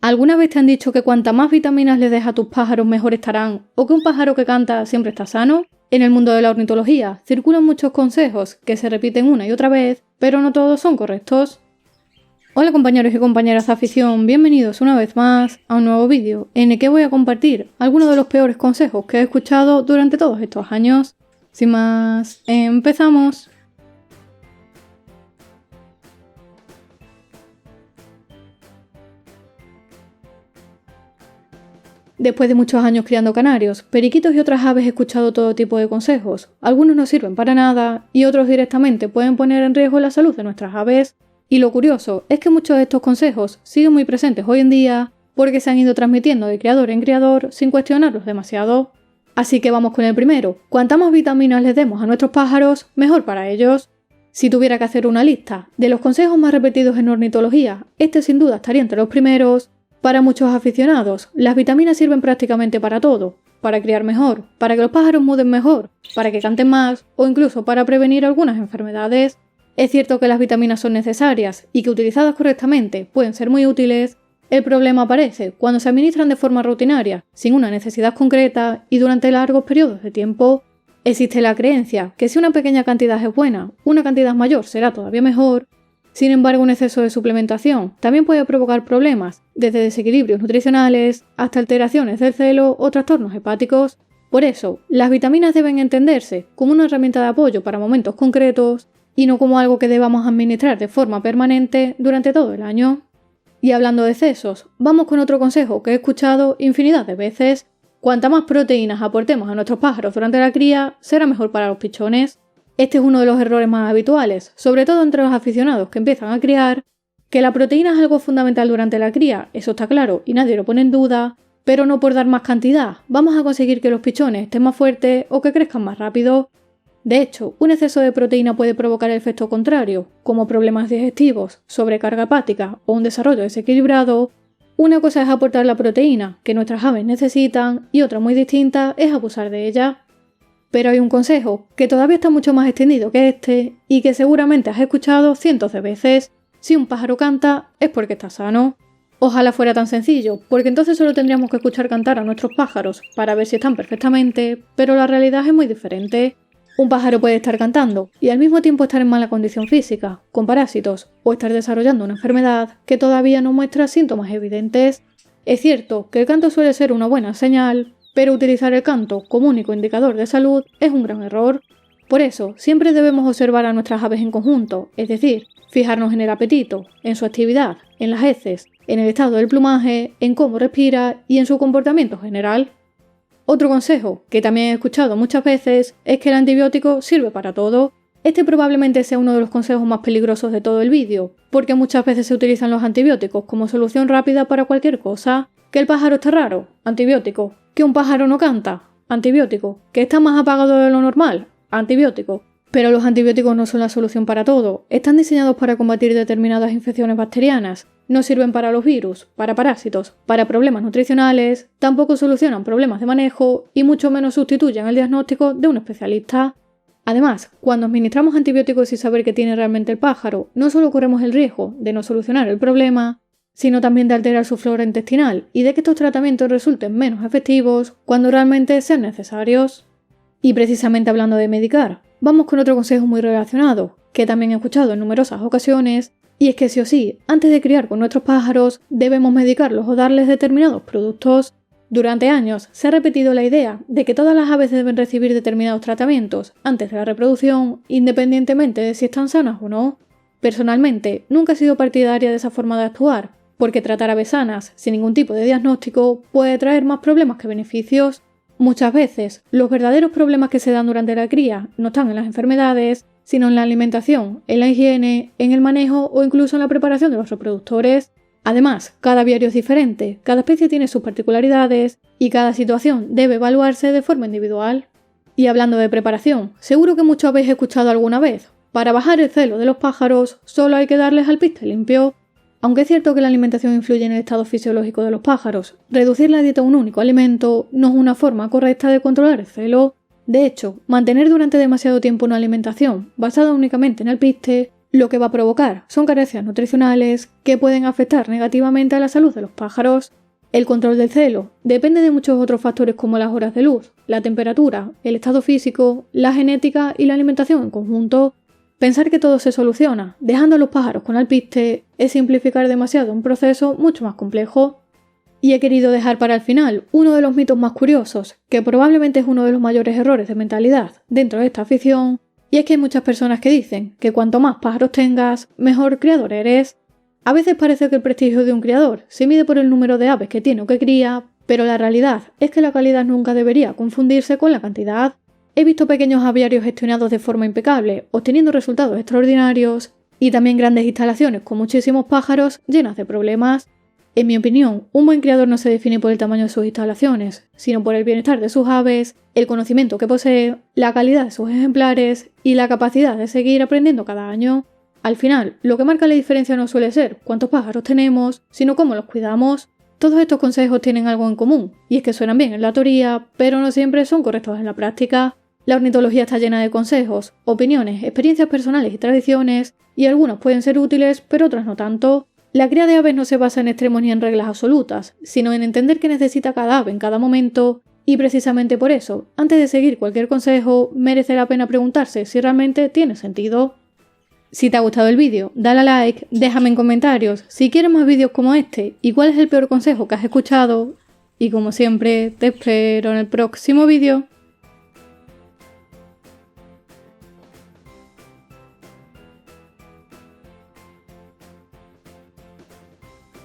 ¿Alguna vez te han dicho que cuanta más vitaminas le des a tus pájaros mejor estarán, o que un pájaro que canta siempre está sano? En el mundo de la ornitología circulan muchos consejos que se repiten una y otra vez, pero no todos son correctos. Hola compañeros y compañeras de afición, bienvenidos una vez más a un nuevo vídeo en el que voy a compartir algunos de los peores consejos que he escuchado durante todos estos años. Sin más, empezamos. Después de muchos años criando canarios, periquitos y otras aves he escuchado todo tipo de consejos. Algunos no sirven para nada y otros directamente pueden poner en riesgo la salud de nuestras aves. Y lo curioso es que muchos de estos consejos siguen muy presentes hoy en día porque se han ido transmitiendo de criador en criador sin cuestionarlos demasiado. Así que vamos con el primero. Cuanta más vitaminas les demos a nuestros pájaros, mejor para ellos. Si tuviera que hacer una lista de los consejos más repetidos en ornitología, este sin duda estaría entre los primeros. Para muchos aficionados, las vitaminas sirven prácticamente para todo, para criar mejor, para que los pájaros muden mejor, para que canten más o incluso para prevenir algunas enfermedades. Es cierto que las vitaminas son necesarias y que utilizadas correctamente pueden ser muy útiles. El problema aparece cuando se administran de forma rutinaria, sin una necesidad concreta y durante largos periodos de tiempo. Existe la creencia que si una pequeña cantidad es buena, una cantidad mayor será todavía mejor. Sin embargo, un exceso de suplementación también puede provocar problemas, desde desequilibrios nutricionales hasta alteraciones del celo o trastornos hepáticos. Por eso, las vitaminas deben entenderse como una herramienta de apoyo para momentos concretos y no como algo que debamos administrar de forma permanente durante todo el año. Y hablando de excesos, vamos con otro consejo que he escuchado infinidad de veces. Cuanta más proteínas aportemos a nuestros pájaros durante la cría, será mejor para los pichones. Este es uno de los errores más habituales, sobre todo entre los aficionados que empiezan a criar, que la proteína es algo fundamental durante la cría, eso está claro y nadie lo pone en duda, pero no por dar más cantidad vamos a conseguir que los pichones estén más fuertes o que crezcan más rápido. De hecho, un exceso de proteína puede provocar el efecto contrario, como problemas digestivos, sobrecarga hepática o un desarrollo desequilibrado. Una cosa es aportar la proteína que nuestras aves necesitan y otra muy distinta es abusar de ella. Pero hay un consejo que todavía está mucho más extendido que este y que seguramente has escuchado cientos de veces. Si un pájaro canta es porque está sano. Ojalá fuera tan sencillo, porque entonces solo tendríamos que escuchar cantar a nuestros pájaros para ver si están perfectamente, pero la realidad es muy diferente. Un pájaro puede estar cantando y al mismo tiempo estar en mala condición física, con parásitos, o estar desarrollando una enfermedad que todavía no muestra síntomas evidentes. Es cierto que el canto suele ser una buena señal, pero utilizar el canto como único indicador de salud es un gran error. Por eso, siempre debemos observar a nuestras aves en conjunto, es decir, fijarnos en el apetito, en su actividad, en las heces, en el estado del plumaje, en cómo respira y en su comportamiento general. Otro consejo, que también he escuchado muchas veces, es que el antibiótico sirve para todo. Este probablemente sea uno de los consejos más peligrosos de todo el vídeo, porque muchas veces se utilizan los antibióticos como solución rápida para cualquier cosa. Que el pájaro está raro, antibiótico. Que un pájaro no canta, antibiótico. Que está más apagado de lo normal, antibiótico. Pero los antibióticos no son la solución para todo. Están diseñados para combatir determinadas infecciones bacterianas. No sirven para los virus, para parásitos, para problemas nutricionales, tampoco solucionan problemas de manejo y mucho menos sustituyen el diagnóstico de un especialista. Además, cuando administramos antibióticos sin saber qué tiene realmente el pájaro, no solo corremos el riesgo de no solucionar el problema, sino también de alterar su flora intestinal y de que estos tratamientos resulten menos efectivos cuando realmente sean necesarios. Y precisamente hablando de medicar, vamos con otro consejo muy relacionado, que también he escuchado en numerosas ocasiones, y es que sí o sí, antes de criar con nuestros pájaros, debemos medicarlos o darles determinados productos. Durante años se ha repetido la idea de que todas las aves deben recibir determinados tratamientos antes de la reproducción, independientemente de si están sanas o no. Personalmente, nunca he sido partidaria de esa forma de actuar, porque tratar aves sanas sin ningún tipo de diagnóstico puede traer más problemas que beneficios. Muchas veces, los verdaderos problemas que se dan durante la cría no están en las enfermedades, sino en la alimentación, en la higiene, en el manejo o incluso en la preparación de los reproductores. Además, cada aviario es diferente, cada especie tiene sus particularidades y cada situación debe evaluarse de forma individual. Y hablando de preparación, seguro que muchos habéis escuchado alguna vez, para bajar el celo de los pájaros solo hay que darles alpiste limpio. Aunque es cierto que la alimentación influye en el estado fisiológico de los pájaros, reducir la dieta a un único alimento no es una forma correcta de controlar el celo. De hecho, mantener durante demasiado tiempo una alimentación basada únicamente en alpiste lo que va a provocar son carencias nutricionales que pueden afectar negativamente a la salud de los pájaros. El control del celo depende de muchos otros factores como las horas de luz, la temperatura, el estado físico, la genética y la alimentación en conjunto. Pensar que todo se soluciona dejando a los pájaros con alpiste es simplificar demasiado un proceso mucho más complejo. Y he querido dejar para el final uno de los mitos más curiosos, que probablemente es uno de los mayores errores de mentalidad dentro de esta afición, y es que hay muchas personas que dicen que cuanto más pájaros tengas, mejor criador eres. A veces parece que el prestigio de un criador se mide por el número de aves que tiene o que cría, pero la realidad es que la calidad nunca debería confundirse con la cantidad. He visto pequeños aviarios gestionados de forma impecable, obteniendo resultados extraordinarios, y también grandes instalaciones con muchísimos pájaros llenas de problemas. En mi opinión, un buen criador no se define por el tamaño de sus instalaciones, sino por el bienestar de sus aves, el conocimiento que posee, la calidad de sus ejemplares y la capacidad de seguir aprendiendo cada año. Al final, lo que marca la diferencia no suele ser cuántos pájaros tenemos, sino cómo los cuidamos. Todos estos consejos tienen algo en común, y es que suenan bien en la teoría, pero no siempre son correctos en la práctica. La ornitología está llena de consejos, opiniones, experiencias personales y tradiciones, y algunos pueden ser útiles, pero otros no tanto. La cría de aves no se basa en extremos ni en reglas absolutas, sino en entender qué necesita cada ave en cada momento, y precisamente por eso, antes de seguir cualquier consejo, merece la pena preguntarse si realmente tiene sentido. Si te ha gustado el vídeo, dale a like, déjame en comentarios si quieres más vídeos como este y cuál es el peor consejo que has escuchado, y como siempre, te espero en el próximo vídeo.